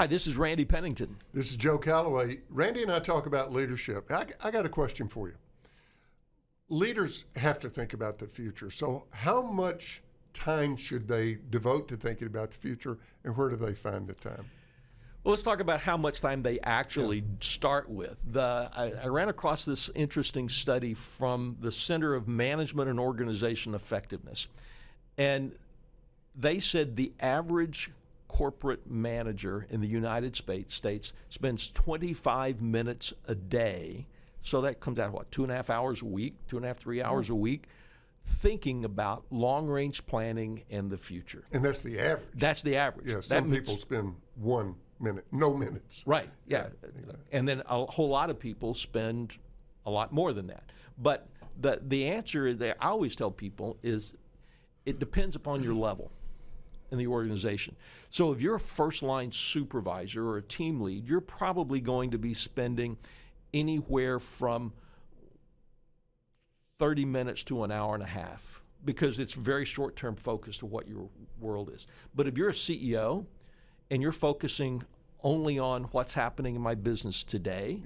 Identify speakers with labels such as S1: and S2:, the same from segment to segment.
S1: Hi, this is Randy Pennington.
S2: This is Joe Calloway. Randy and I talk about leadership. I got a question for you. Leaders have to think about the future. So how much time should they devote to thinking about the future, and where do they find the time?
S1: Well, let's talk about how much time they actually start with. I ran across this interesting study from the Center of Management and Organization Effectiveness. And they said the average corporate manager in the United States spends 25 minutes a day. So that comes out, what, 2.5 hours a week, 2.5, 3 hours a week, thinking about long-range planning and the future.
S2: And that's the average.
S1: That's the average.
S2: Yeah, some people spend 1 minute, no minutes.
S1: Right, yeah. And then a whole lot of people spend a lot more than that. But the answer that I always tell people is it depends upon your level in the organization. So if you're a first-line supervisor or a team lead, you're probably going to be spending anywhere from 30 minutes to an hour and a half, because it's very short-term focused to what your world is. But if you're a CEO and you're focusing only on what's happening in my business today,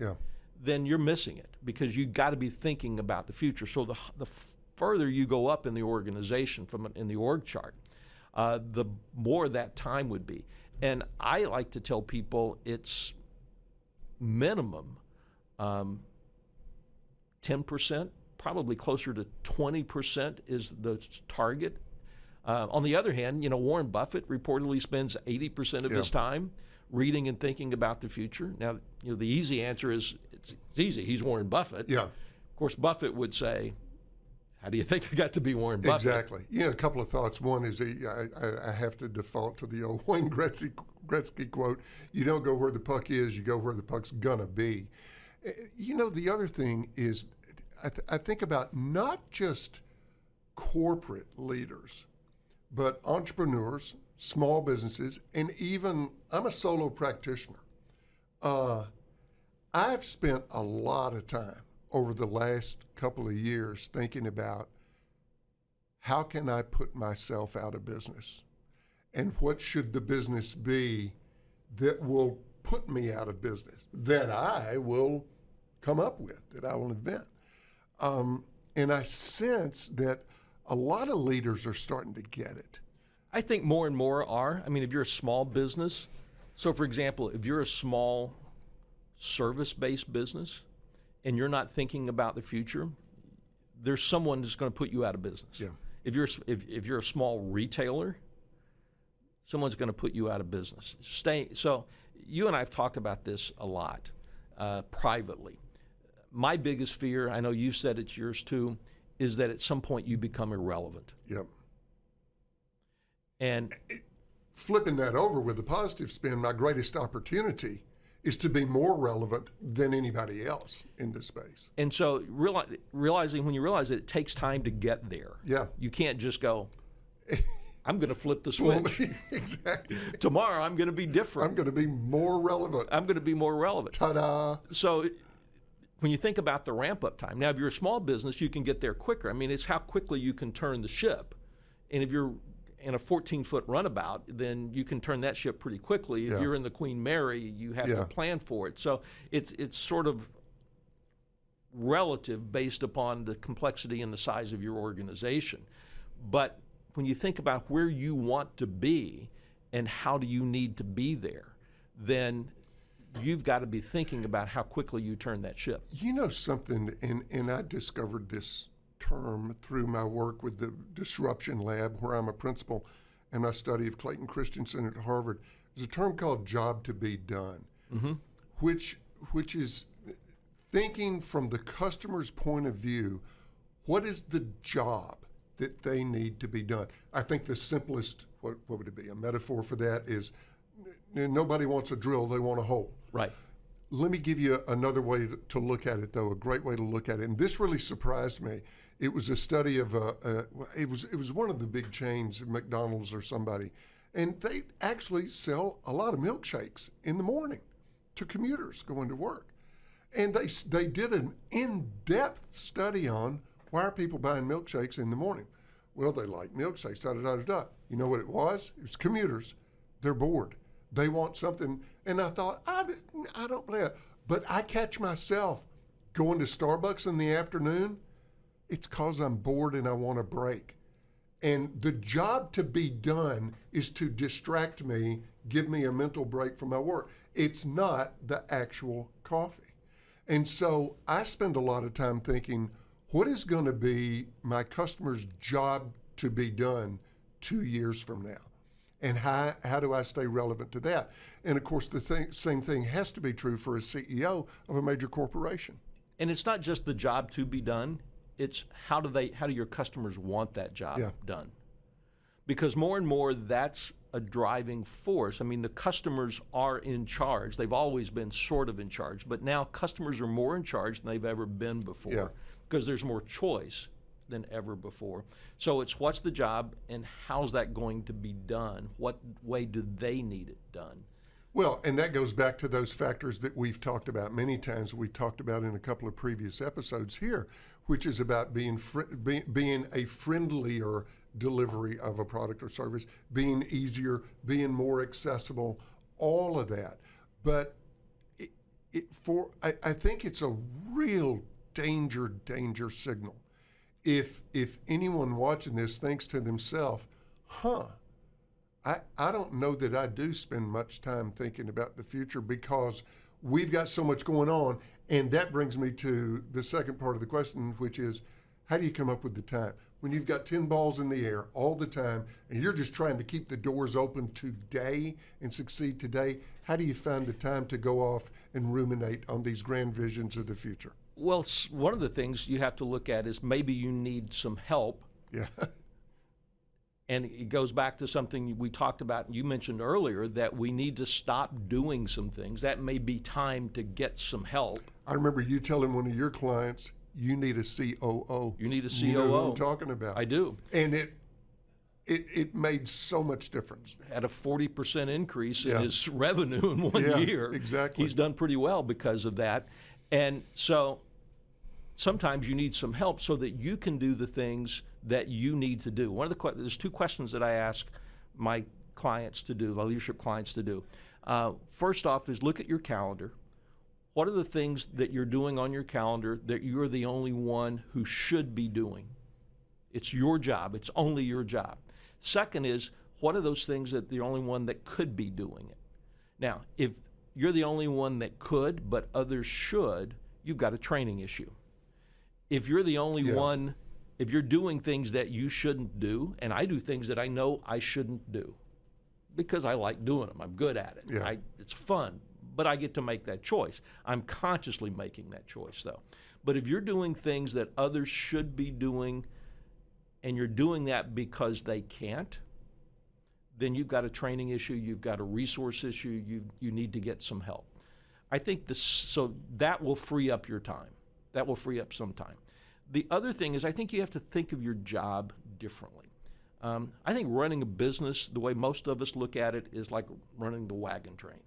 S1: then you're missing it, because you've got to be thinking about the future. So the further you go up in the organization in the org chart, the more that time would be. And I like to tell people it's minimum 10%, probably closer to 20% is the target. On the other hand, Warren Buffett reportedly spends 80% of his time reading and thinking about the future. Now, the easy answer is it's easy. He's Warren Buffett.
S2: Yeah.
S1: Of course, Buffett would say, how do you think I got to be Warren Buffett?
S2: Exactly. A couple of thoughts. One is I have to default to the old Wayne Gretzky quote, you don't go where the puck is, you go where the puck's gonna be. The other thing is I think about not just corporate leaders, but entrepreneurs, small businesses, and even, I'm a solo practitioner. I've spent a lot of time over the last couple of years thinking about how can I put myself out of business, and what should the business be that will put me out of business, that I will come up with, that I will invent. And I sense that a lot of leaders are starting to get it.
S1: I think more and more are. I mean, if you're a small business, so for example, if you're a small service-based business and you're not thinking about the future, there's someone that's going to put you out of business.
S2: Yeah.
S1: If you're a small retailer, someone's going to put you out of business. So you and I have talked about this a lot privately. My biggest fear, I know you said it's yours too, is that at some point you become irrelevant.
S2: Yep.
S1: And
S2: flipping that over with the positive spin, my greatest opportunity is to be more relevant than anybody else in this space.
S1: And so realizing when you realize that it takes time to get there.
S2: Yeah.
S1: You can't just go, I'm going to flip the switch.
S2: Exactly.
S1: Tomorrow I'm going to be different.
S2: I'm going to be more relevant.
S1: I'm going to be more relevant.
S2: Ta-da.
S1: So when you think about the ramp-up time, now if you're a small business, you can get there quicker. I mean, it's how quickly you can turn the ship. And if you're in a 14-foot runabout, then you can turn that ship pretty quickly. If you're in the Queen Mary, you have to plan for it. So it's sort of relative based upon the complexity and the size of your organization. But when you think about where you want to be and how do you need to be there, then you've got to be thinking about how quickly you turn that ship.
S2: You know something, and I discovered this term through my work with the Disruption Lab, where I'm a principal and I study of Clayton Christensen at Harvard. There's a term called job to be done, which is thinking from the customer's point of view, what is the job that they need to be done? I think the simplest, what would it be, a metaphor for that is nobody wants a drill, they want a hole.
S1: Right.
S2: Let me give you another way to look at it, though, a great way to look at it. And this really surprised me. It was a study of it was one of the big chains, McDonald's or somebody, and they actually sell a lot of milkshakes in the morning to commuters going to work. And they did an in-depth study on why are people buying milkshakes in the morning. Well, they like milkshakes, da da da da da. You know what it was? It was commuters. They're bored. They want something, and I thought, I don't believe it. But I catch myself going to Starbucks in the afternoon. It's because I'm bored and I want a break. And the job to be done is to distract me, give me a mental break from my work. It's not the actual coffee. And so I spend a lot of time thinking, what is going to be my customer's job to be done 2 years from now? And how do I stay relevant to that? And of course, same thing has to be true for a CEO of a major corporation.
S1: And it's not just the job to be done, it's how do your customers want that job done? Because more and more that's a driving force. I mean, the customers are in charge. They've always been sort of in charge, but now customers are more in charge than they've ever been before because there's more choice than ever before. So it's what's the job and how's that going to be done? What way do they need it done?
S2: Well, and that goes back to those factors that we've talked about many times. We've talked about in a couple of previous episodes here, which is about being a friendlier delivery of a product or service, being easier, being more accessible, all of that. But I think it's a real danger signal if anyone watching this thinks to themselves, I don't know that I do spend much time thinking about the future because we've got so much going on. And that brings me to the second part of the question, which is, how do you come up with the time? When you've got 10 balls in the air all the time and you're just trying to keep the doors open today and succeed today, how do you find the time to go off and ruminate on these grand visions of the future?
S1: Well, one of the things you have to look at is maybe you need some help.
S2: Yeah.
S1: And it goes back to something we talked about, and you mentioned earlier, that we need to stop doing some things. That may be time to get some help.
S2: I remember you telling one of your clients, you need a COO.
S1: You need a COO.
S2: You know who I'm talking about.
S1: I do.
S2: And it made so much difference.
S1: Had a 40% increase in his revenue in 1 year.
S2: Exactly.
S1: He's done pretty well because of that. And so sometimes you need some help so that you can do the things that you need to do. There's two questions that I ask my clients to do, my leadership clients to do. First off is look at your calendar. What are the things that you're doing on your calendar that you're the only one who should be doing? It's your job. It's only your job. Second is, what are those things that you're the only one that could be doing it? Now, if you're the only one that could, but others should, you've got a training issue. If you're the only one, if you're doing things that you shouldn't do, and I do things that I know I shouldn't do because I like doing them, I'm good at it, it's fun, but I get to make that choice. I'm consciously making that choice, though. But if you're doing things that others should be doing, and you're doing that because they can't, then you've got a training issue, you've got a resource issue, you need to get some help. I think so that will free up your time. That will free up some time. The other thing is I think you have to think of your job differently. I think running a business, the way most of us look at it, is like running the wagon train.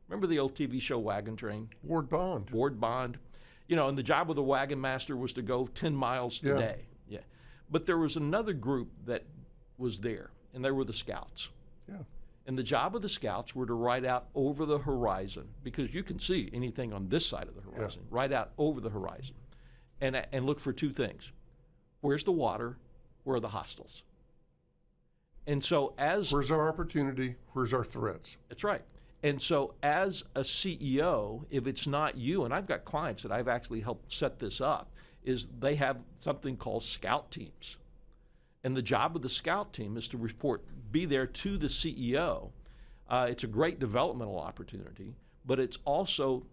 S1: Remember the old TV show Wagon Train?
S2: Ward Bond.
S1: Ward Bond. You know, and the job of the wagon master was to go 10 miles a day. Yeah. But there was another group that was there, and they were the scouts.
S2: Yeah.
S1: And the job of the scouts were to ride out over the horizon, because you can see anything on this side of the horizon, ride out over the horizon, and look for two things. Where's the water? Where are the hostiles? And so
S2: where's our opportunity? Where's our threats?
S1: That's right. And so as a CEO, if it's not you, and I've got clients that I've actually helped set this up, is they have something called scout teams. And the job of the scout team is to be there to the CEO. It's a great developmental opportunity, but it's also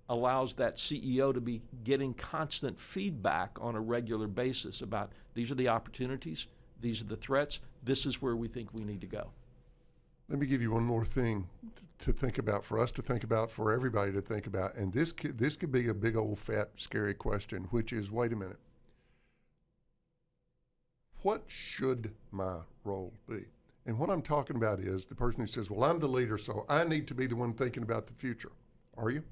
S1: allows that CEO to be getting constant feedback on a regular basis about these are the opportunities, these are the threats, this is where we think we need to go.
S2: Let me give you one more thing to think about, for us to think about, for everybody to think about, and this could be a big old fat scary question, which is, wait a minute, what should my role be? And what I'm talking about is the person who says, well, I'm the leader, so I need to be the one thinking about the future. Are you?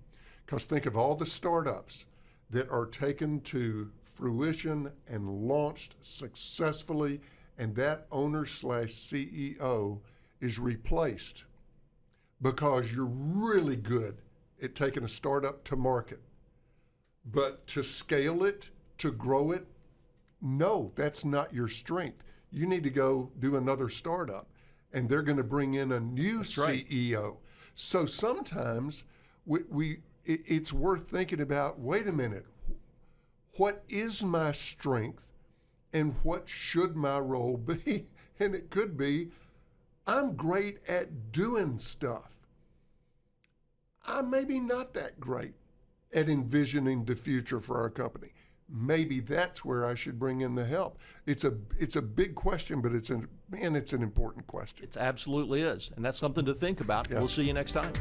S2: Because think of all the startups that are taken to fruition and launched successfully, and that owner/CEO is replaced because you're really good at taking a startup to market. But to scale it, to grow it, no, that's not your strength. You need to go do another startup, and they're going to bring in a new CEO. So sometimes it's worth thinking about, wait a minute, what is my strength and what should my role be? And it could be, I'm great at doing stuff. I'm maybe not that great at envisioning the future for our company. Maybe that's where I should bring in the help. It's a big question, but it's an important question.
S1: It absolutely is. And that's something to think about.
S2: Yeah.
S1: We'll see you next time.